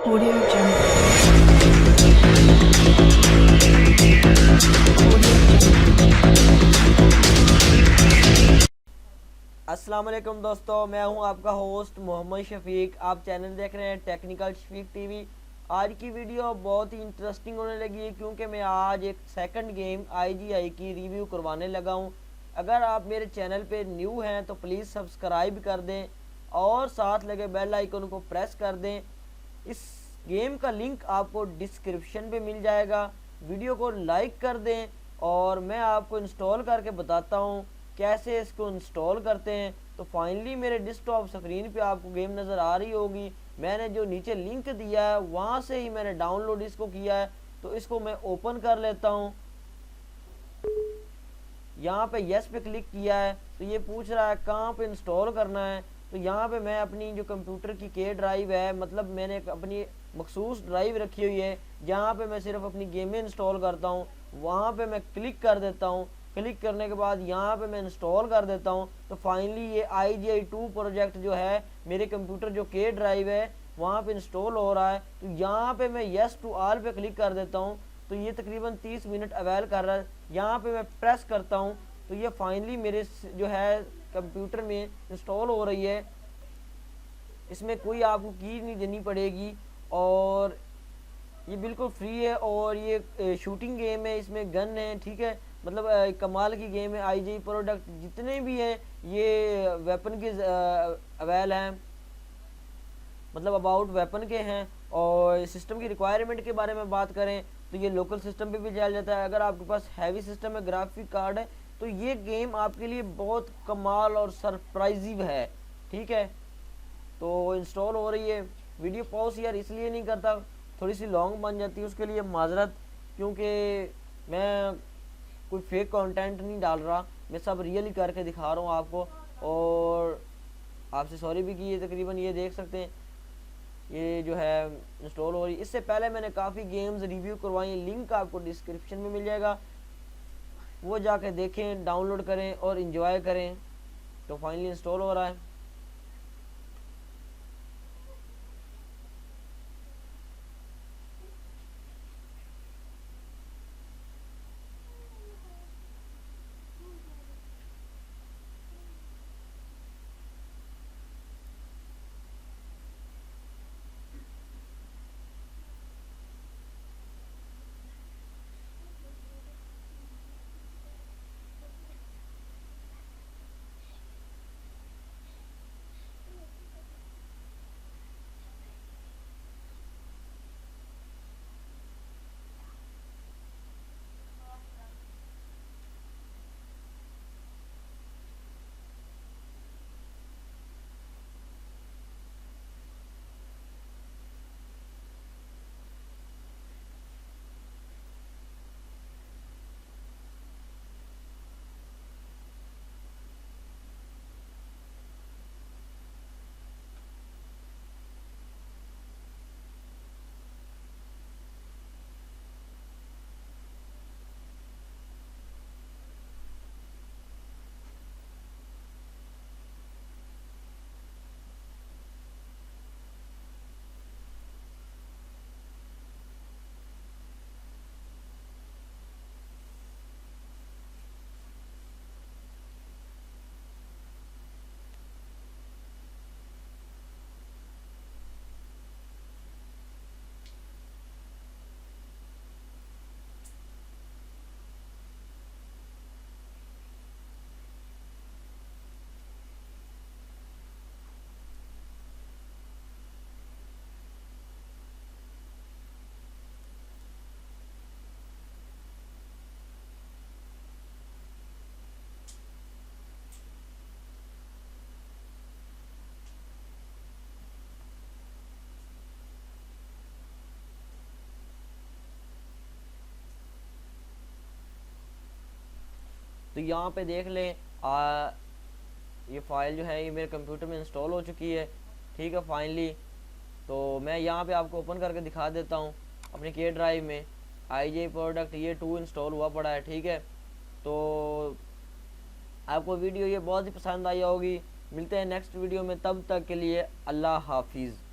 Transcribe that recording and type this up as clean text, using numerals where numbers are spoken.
Audio Jungle. अस्सलाम वालेकुम दोस्तों, मैं हूं आपका होस्ट मोहम्मद शफीक। आप चैनल देख रहे हैं टेक्निकल शफीक टीवी। आज की वीडियो बहुत ही इंटरेस्टिंग होने लगी है क्योंकि मैं आज एक सेकंड गेम आईजीआई की रिव्यू करवाने लगा हूं। अगर आप मेरे चैनल पे न्यू हैं तो प्लीज़ सब्सक्राइब कर दें और साथ लगे बेल आइकन को प्रेस कर दें। इस गेम का लिंक आपको डिस्क्रिप्शन पे मिल जाएगा। वीडियो को लाइक कर दें और मैं आपको इंस्टॉल करके बताता हूँ कैसे इसको इंस्टॉल करते हैं। तो फाइनली मेरे डेस्कटॉप स्क्रीन पे आपको गेम नज़र आ रही होगी। मैंने जो नीचे लिंक दिया है वहाँ से ही मैंने डाउनलोड इसको किया है। तो इसको मैं ओपन कर लेता हूँ। यहाँ पे यस पे क्लिक किया है तो ये पूछ रहा है कहाँ पे इंस्टॉल करना है। तो यहाँ पे मैं अपनी जो कंप्यूटर की के ड्राइव है, मतलब मैंने अपनी मखसूस ड्राइव रखी हुई है जहाँ पे मैं सिर्फ अपनी गेमें इंस्टॉल करता हूँ, वहाँ पे मैं क्लिक कर देता हूँ। क्लिक करने के बाद यहाँ पे मैं इंस्टॉल कर देता हूँ। तो फाइनली ये IGI2 प्रोजेक्ट जो है मेरे कंप्यूटर जो के ड्राइव है वहाँ पे इंस्टॉल हो रहा है। तो यहाँ पे मैं यस टू ऑल पे क्लिक कर देता हूँ। तो ये तकरीबन 30 मिनट अवेल कर रहा है। यहाँ पे मैं प्रेस करता हूँ तो ये फाइनली मेरे जो है कंप्यूटर में इंस्टॉल हो रही है। इसमें कोई आपको की नहीं देनी पड़ेगी और ये बिल्कुल फ्री है। और ये शूटिंग गेम है, इसमें गन है, ठीक है। मतलब कमाल की गेम है। आईजीआई प्रोडक्ट जितने भी हैं ये वेपन के अवेल हैं, मतलब अबाउट वेपन के हैं। और सिस्टम की रिक्वायरमेंट के बारे में बात करें तो ये लोकल सिस्टम पे भी चल जाता है। अगर आपके पास हैवी सिस्टम है, ग्राफिक कार्ड है, तो ये गेम आपके लिए बहुत कमाल और सरप्राइजिव है, ठीक है। तो इंस्टॉल हो रही है। वीडियो पॉज यार इसलिए नहीं करता, थोड़ी सी लॉन्ग बन जाती है, उसके लिए माजरत, क्योंकि मैं कोई फेक कंटेंट नहीं डाल रहा, मैं सब रियली करके दिखा रहा हूँ आपको। और आपसे सॉरी भी की है। तकरीबन ये देख सकते हैं ये जो है इंस्टॉल हो रही है। इससे पहले मैंने काफ़ी गेम्स रिव्यू करवाई हैं, लिंक आपको डिस्क्रिप्शन में मिल जाएगा, वो जाके देखें, डाउनलोड करें और इन्जॉय करें। तो फाइनली इंस्टॉल हो रहा है। तो यहाँ पे देख लें ये फ़ाइल जो है ये मेरे कंप्यूटर में इंस्टॉल हो चुकी है, ठीक है फाइनली। तो मैं यहाँ पे आपको ओपन करके दिखा देता हूँ अपने के ड्राइव में IGI प्रोडक्ट ये 2 इंस्टॉल हुआ पड़ा है, ठीक है। तो आपको वीडियो ये बहुत ही पसंद आई होगी। मिलते हैं नेक्स्ट वीडियो में, तब तक के लिए अल्लाह हाफिज़।